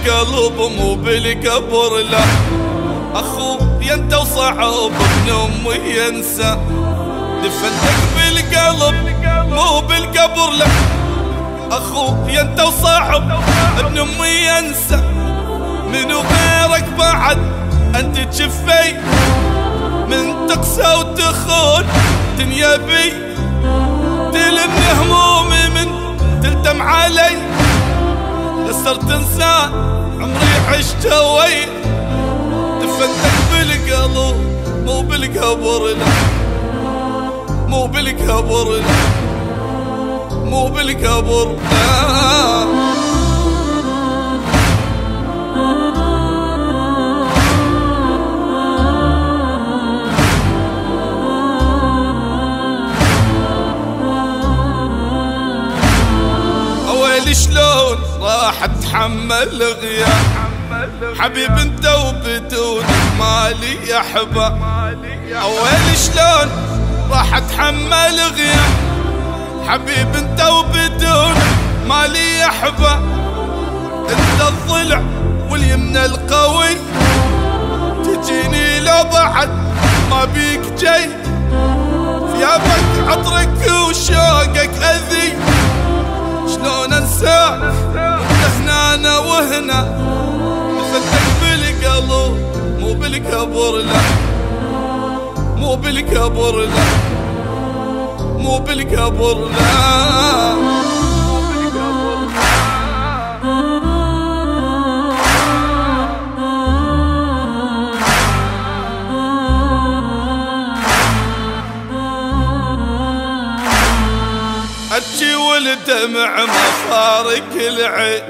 بالقلب مو بالقبر لا. اخويا انت وصعب ابن امي ينسى، دفنتك بالقلب مو بالقبر لا. اخويا انت وصعب ابن امي ينسى، منو غيرك بعد انت تشفي، من تقسى وتخون دنيا بي، تلم همومي من تلتم علي، صرت انسان عمري عشته وي، دفنتك بالقلب مو بالقبر لا، مو بالقبر لا، مو بالقبر لا. شلون راح اتحمل غياب حبيب انت وبدونك مالي احبه، اويلي شلون راح اتحمل غياب حبيب انت وبدونك مالي احبه، انت الضلع واليمنى القوي، تجيني لو بعد ما بيك جاي، ثيابك عطرك وشوقك اذي، شلون انساك وانت هنا انا وهنا، دفنتك بالقلب مو بالقبر لا، مو بالقبر لا، مو بالقبر لا. ابكي والدمع ما فارق العين،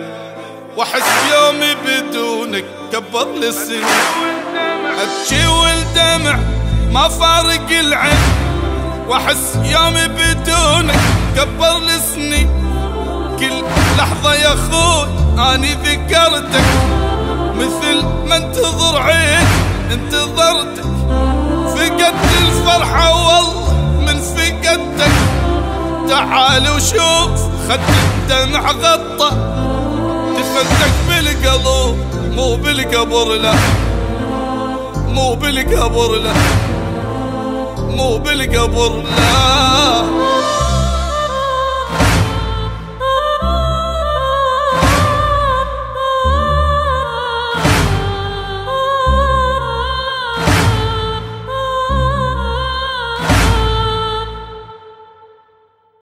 واحس يومي بدونك كبر لي السنين، ابكي والدمع ما فارق العين، واحس يومي بدونك كبر لي السنين، كل لحظة يا اخوي اني ذكرتك، مثل ما انتظر عين انتظرتك، فقدت الفرحة والله من فقدتك، تعال وشوف خد الدمع غطى، دفنتك بالقلب مو بالقبر لا، مو بالقبر لا، مو بالقبر لا.